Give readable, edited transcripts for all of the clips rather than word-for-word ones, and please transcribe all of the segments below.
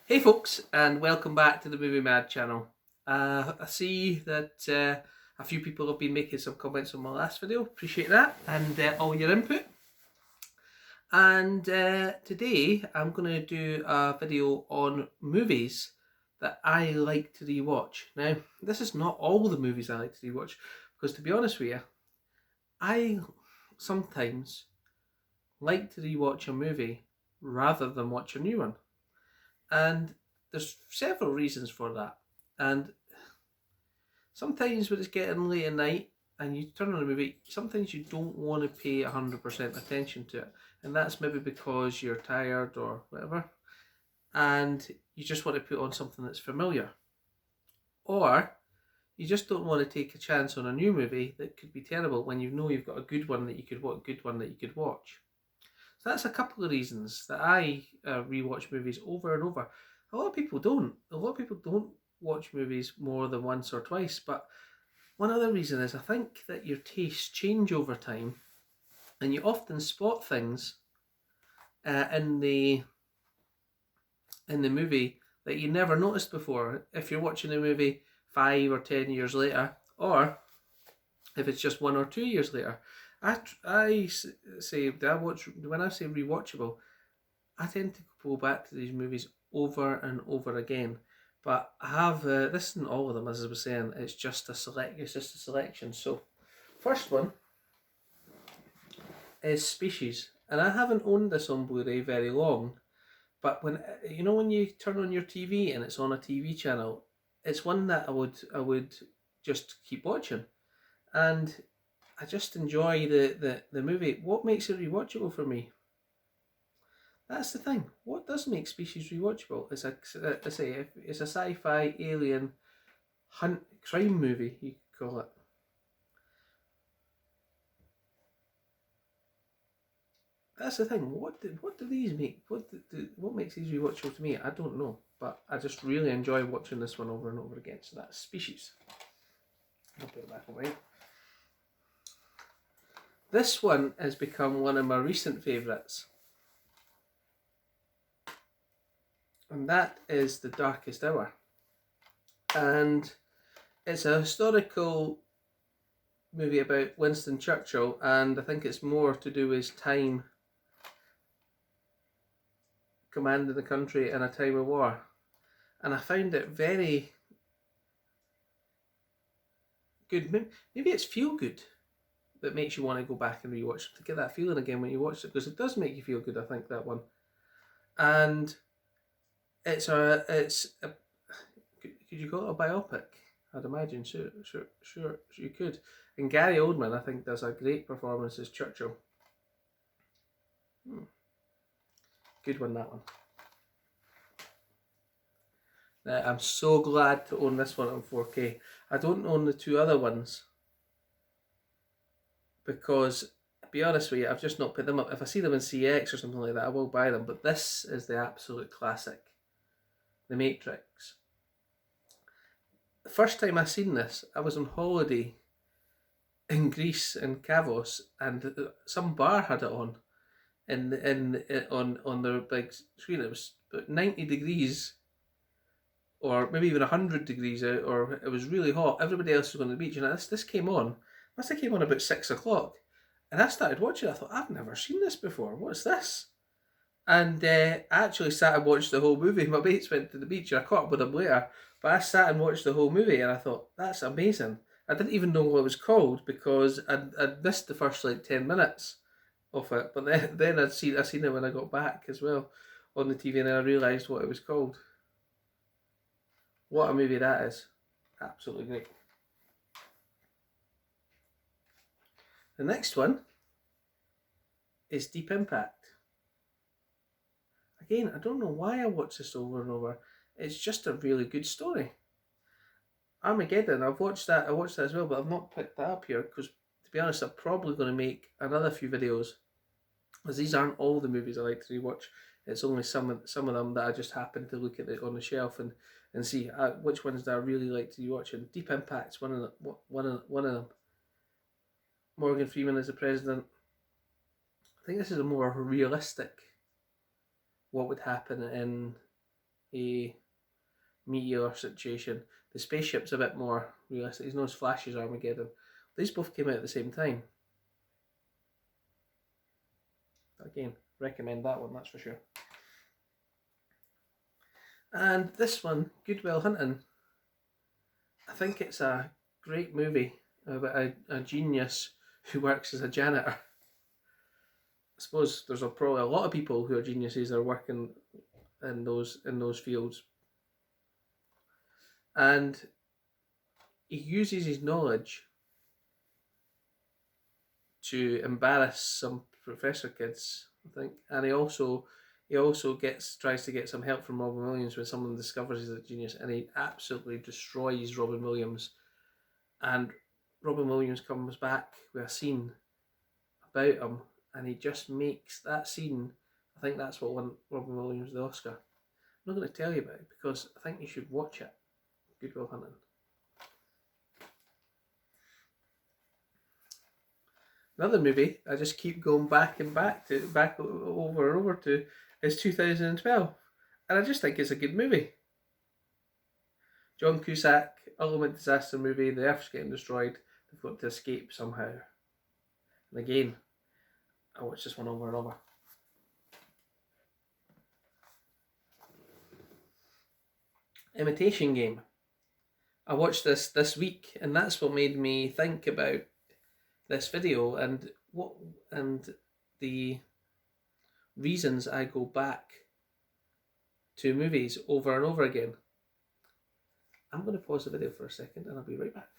Hey folks, and welcome back to the Movie Mad channel. I see that a few people have been making some comments on my last video. Appreciate that, and all your input. And today I'm going to do a video on movies that I like to rewatch. Now, this is not all the movies I like to rewatch, because to be honest with you, I sometimes like to rewatch a movie rather than watch a new one. And there's several reasons for that. And sometimes when it's getting late at night and you turn on a movie, sometimes you don't want to pay 100% attention to it. And that's maybe because you're tired or whatever. And you just want to put on something that's familiar. Or you just don't want to take a chance on a new movie that could be terrible when you know you've got a good one that you could watch. So that's a couple of reasons that I rewatch movies over and over. A lot of people don't. A lot of people don't watch movies more than once or twice. But one other reason is I think that your tastes change over time, and you often spot things in the movie that you never noticed before. If you're watching a movie 5 or 10 years later, or if it's just 1 or 2 years later. I say when I say rewatchable, I tend to go back to these movies over and over again. But I have this isn't all of them, as I was saying. It's just a selection. So, first one is Species, and I haven't owned this on Blu-ray very long. But when you turn on your TV and it's on a TV channel, it's one that I would just keep watching, and I just enjoy the movie. What makes it rewatchable for me? That's the thing. What does make Species rewatchable is it's a sci-fi alien hunt crime movie. You could call it. That's the thing. What do these make? What makes these rewatchable to me? I don't know, but I just really enjoy watching this one over and over again. So that's Species. I'll put it back away. This one has become one of my recent favourites, and that is The Darkest Hour. And it's a historical movie about Winston Churchill, and I think it's more to do with his time commanding the country in a time of war. And I found it very good. Maybe it's feel good that makes you want to go back and rewatch it, to get that feeling again when you watch it, because it does make you feel good, I think, that one. And it's a could you call it a biopic? I'd imagine, sure you could. And Gary Oldman, I think, does a great performance as Churchill. Good one, that one. I'm so glad to own this one on 4K. I don't own the two other ones because, to be honest with you, I've just not put them up. If I see them in CX or something like that, I will buy them. But this is the absolute classic, The Matrix. The first time I seen this, I was on holiday in Greece, in Kavos, and some bar had it on on their big screen. It was about 90 degrees, or maybe even 100 degrees out, or it was really hot. Everybody else was going to the beach, and this came on. Must have came on about 6 o'clock, and I started watching it. I thought, I've never seen this before. What's this? And I actually sat and watched the whole movie. My mates went to the beach, and I caught up with them later. But I sat and watched the whole movie, and I thought, that's amazing. I didn't even know what it was called because I'd missed the first 10 minutes of it. But then I seen it when I got back as well on the TV, and I realised what it was called. What a movie that is. Absolutely great. The next one is Deep Impact. Again, I don't know why I watch this over and over. It's just a really good story. Armageddon, I watched that as well, but I've not picked that up here because, to be honest, I'm probably going to make another few videos, as these aren't all the movies I like to rewatch. It's only some of them that I just happen to look at it on the shelf and see which ones that I really like to rewatch. And Deep Impact's one of them. Morgan Freeman as the president. I think this is a more realistic what would happen in a meteor situation. The spaceship's a bit more realistic. He's not as flashy as Armageddon. These both came out at the same time. Again, recommend that one, that's for sure. And this one, Good Will Hunting, I think it's a great movie about a genius who works as a janitor. I suppose there's probably a lot of people who are geniuses that are working in those fields. And he uses his knowledge to embarrass some professor kids, I think, and he also tries to get some help from Robin Williams when someone discovers he's a genius, and he absolutely destroys Robin Williams. And Robin Williams comes back with a scene about him, and he just makes that scene. I think that's what won Robin Williams the Oscar. I'm not going to tell you about it because I think you should watch it. Good Will Hunting. Another movie I just keep going back over and over to is 2012, and I just think it's a good movie. John Cusack, ultimate disaster movie. The Earth's getting destroyed. They've got to escape somehow. And again, I watch this one over and over. Imitation Game. I watched this week, and that's what made me think about this video and the reasons I go back to movies over and over again. I'm going to pause the video for a second and I'll be right back.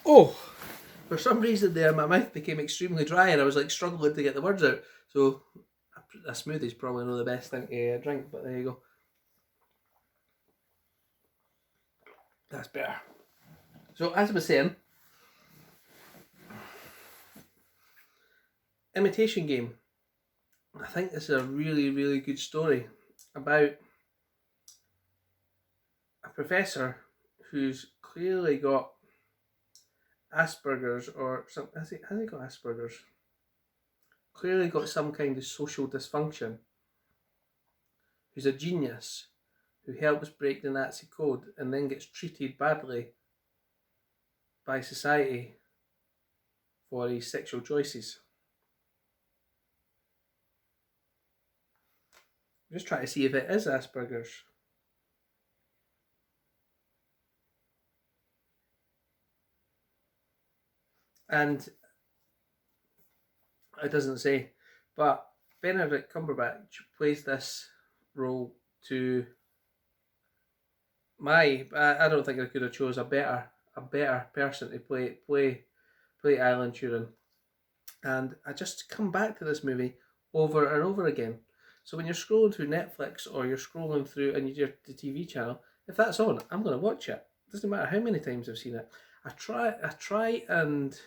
Oh, for some reason there my mouth became extremely dry and I was like struggling to get the words out. So a smoothie is probably not the best thing to drink, but there you go. That's better. So as I was saying, Imitation Game. I think this is a really, really good story about a professor who's clearly got Asperger's or some. Has he got Asperger's? Clearly got some kind of social dysfunction. Who's a genius, who helps break the Nazi code and then gets treated badly by society for his sexual choices. I'm just trying to see if it is Asperger's. And it doesn't say, but Benedict Cumberbatch plays this role to I don't think I could have chose a better person to play Alan Turing. And I just come back to this movie over and over again. So when you're scrolling through Netflix or you're scrolling through and you're the TV channel, if that's on, I'm going to watch it. It doesn't matter how many times I've seen it. I try and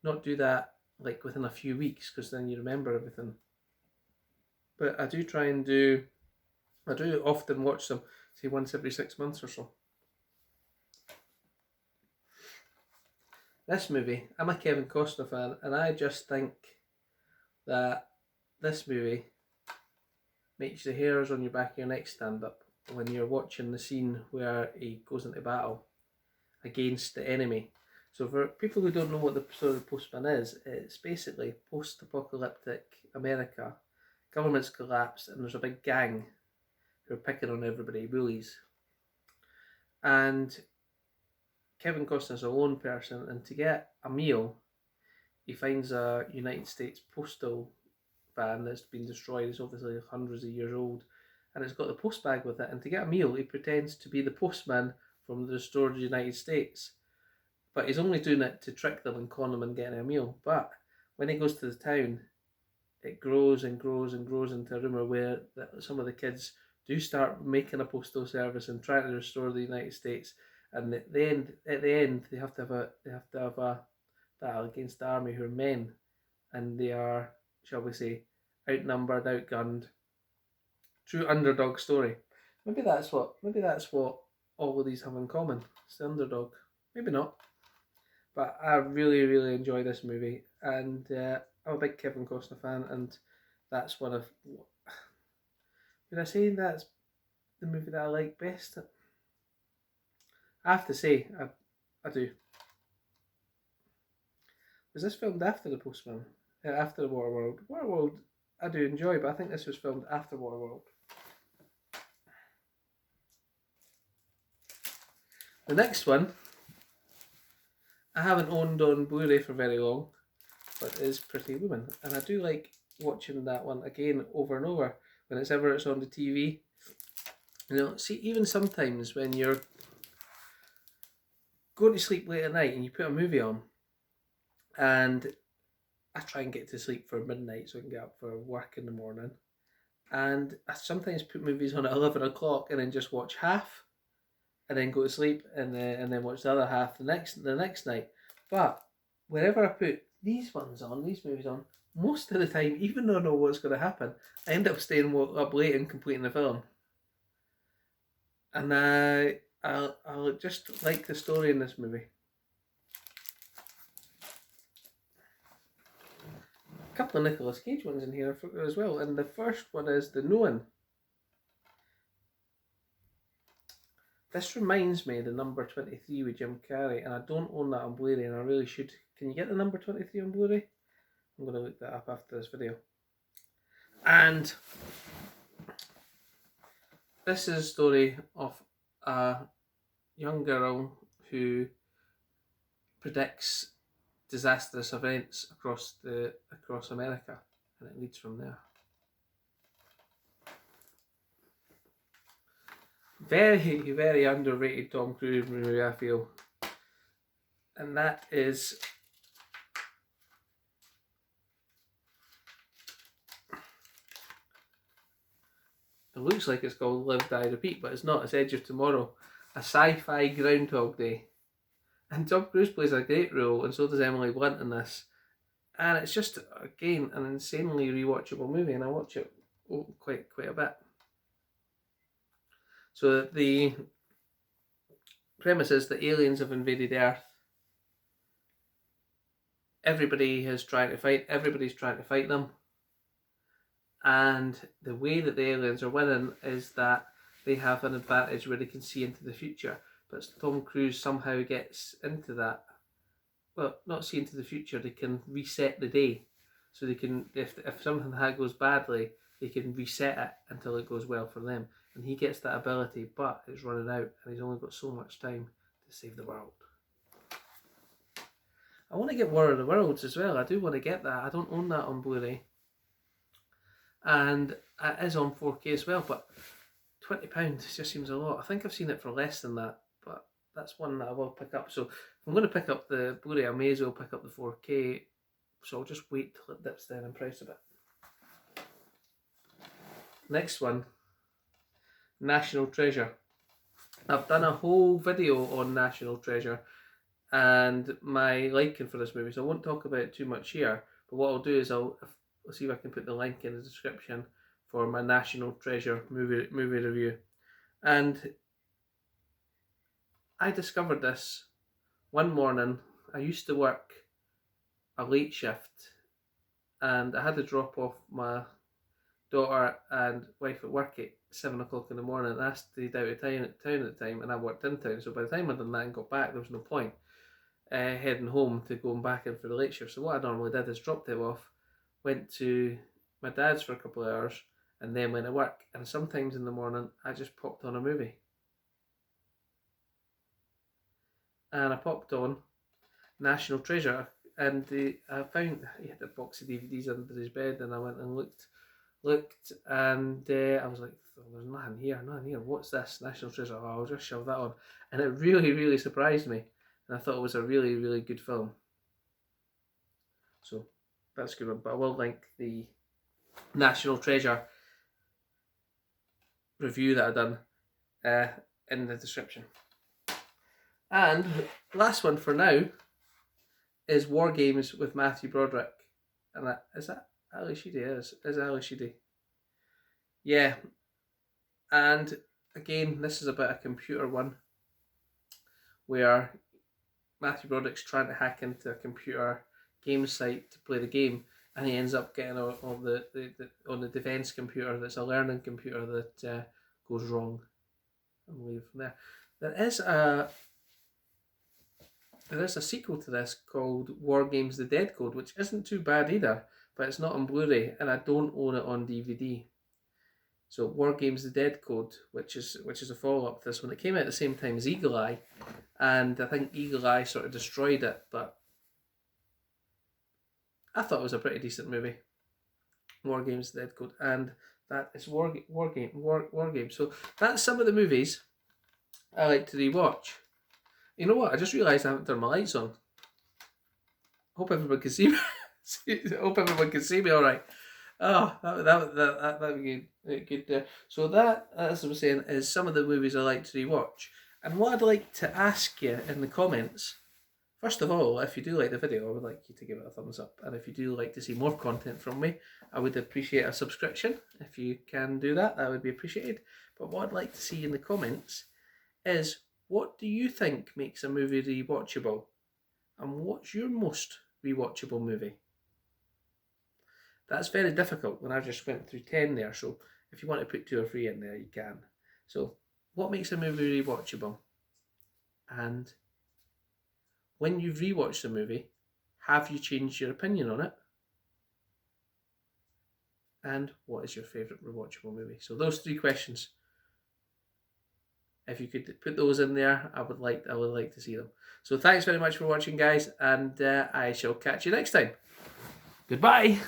not do that like within a few weeks because then you remember everything. But I do often watch them, say once every 6 months or so. This movie, I'm a Kevin Costner fan, and I just think that this movie makes the hairs on your back of your neck stand up when you're watching the scene where he goes into battle against the enemy. So for people who don't know what the story of Postman is, it's basically post-apocalyptic America. Government's collapsed and there's a big gang who are picking on everybody, bullies. And Kevin Costner's a lone person, and to get a meal, he finds a United States postal van that's been destroyed. It's obviously hundreds of years old, and it's got the post bag with it. And to get a meal, he pretends to be the postman from the restored United States. But he's only doing it to trick them and con them and getting a meal. But when he goes to the town, it grows and grows and grows into a rumour where some of the kids do start making a postal service and trying to restore the United States. And at the end, they have to have a battle against the army who are men, and they are, shall we say, outnumbered, outgunned. True underdog story. Maybe that's what all of these have in common. It's the underdog. Maybe not. But I really, really enjoy this movie, and I'm a big Kevin Costner fan, and that's one of. Would I say that's the movie that I like best? I have to say, I do. Was this filmed after The Postman? After Waterworld? Waterworld, I do enjoy, but I think this was filmed after Waterworld. The next one, I haven't owned on Blu-ray for very long, but is Pretty Woman, and I do like watching that one again over and over whenever it's on the TV. You know, see, even sometimes when you're going to sleep late at night and you put a movie on, and I try and get to sleep for midnight so I can get up for work in the morning, and I sometimes put movies on at 11 o'clock and then just watch half, and then go to sleep, and then watch the other half the next night. But whenever I put these movies on, most of the time, even though I know what's going to happen, I end up staying up late and completing the film. And I just like the story in this movie. A couple of Nicolas Cage ones in here as well, and the first one is The Known. This reminds me of the number 23 with Jim Carrey, and I don't own that on Blu-ray, and I really should. Can you get the number 23 on Blu-ray? I'm going to look that up after this video. And this is a story of a young girl who predicts disastrous events across America, and it leads from there. Very, very underrated Tom Cruise movie, I feel. And that is it looks like it's called Live, Die, Repeat, but it's not. It's Edge of Tomorrow, a sci-fi Groundhog Day. And Tom Cruise plays a great role, and so does Emily Blunt in this. And it's just, again, an insanely rewatchable movie, and I watch it quite a bit. So the premise is that aliens have invaded Earth. Everybody's trying to fight them. And the way that the aliens are winning is that they have an advantage where they can see into the future. But Tom Cruise somehow gets into that. Well, not see into the future, they can reset the day. So they can, if something goes badly, they can reset it until it goes well for them. And he gets that ability, but it's running out, and he's only got so much time to save the world. I want to get War of the Worlds as well. I do want to get that. I don't own that on Blu-ray. And it is on 4K as well, but £20 just seems a lot. I think I've seen it for less than that, but that's one that I will pick up. So if I'm going to pick up the Blu-ray, I may as well pick up the 4K. So I'll just wait till it dips down in price a bit. Next one, National Treasure. I've done a whole video on National Treasure and my liking for this movie, so I won't talk about it too much here, but what I'll do is I'll see if I can put the link in the description for my National Treasure movie review. And I discovered this one morning. I used to work a late shift, and I had to drop off my daughter and wife at work at 7 o'clock in the morning, and I stayed out of town at the time, and I worked in town, so by the time I'd done that and got back, there was no point heading home to going back in for the late shift. So what I normally did is dropped them off, went to my dad's for a couple of hours, and then went to work. And sometimes in the morning I just popped on a movie, and I popped on National Treasure, and I found he had a box of DVDs under his bed, and I went and looked, and I was like, oh, there's nothing here. What's this? National Treasure. Oh, I'll just shove that on. And it really, really surprised me, and I thought it was a really, really good film. So that's a good one. But I will link the National Treasure review that I've done in the description. And last one for now is War Games with Matthew Broderick. And is that Ali Sheedy? Is Ali Sheedy? Yeah. And again, this is about a computer one where Matthew Broderick's trying to hack into a computer game site to play the game, and he ends up getting on the defense computer that's a learning computer that goes wrong. And we'll leave it from there. There is a sequel to this called War Games: The Dead Code, which isn't too bad either, but it's not on Blu-ray, and I don't own it on DVD. So War Games: The Dead Code, which is a follow-up to this one. It came out at the same time as Eagle Eye, and I think Eagle Eye sort of destroyed it, but I thought it was a pretty decent movie. War Games: The Dead Code, and that is War Game. So that's some of the movies I like to rewatch. You know what? I just realised I haven't turned my lights on. Hope everyone can see me. Hope everyone can see me all right. Oh, that would be good. So that, as I was saying, is some of the movies I like to rewatch. And what I'd like to ask you in the comments, first of all, if you do like the video, I would like you to give it a thumbs up. And if you do like to see more content from me, I would appreciate a subscription. If you can do that, that would be appreciated. But what I'd like to see in the comments is, what do you think makes a movie rewatchable? And what's your most rewatchable movie? That's very difficult when I just went through 10 there, so if you want to put 2 or 3 in there, you can. So, what makes a movie rewatchable? And when you've rewatched a movie, have you changed your opinion on it? And what is your favourite rewatchable movie? So those 3 questions. If you could put those in there, I would like to see them. So thanks very much for watching, guys, and I shall catch you next time. Goodbye.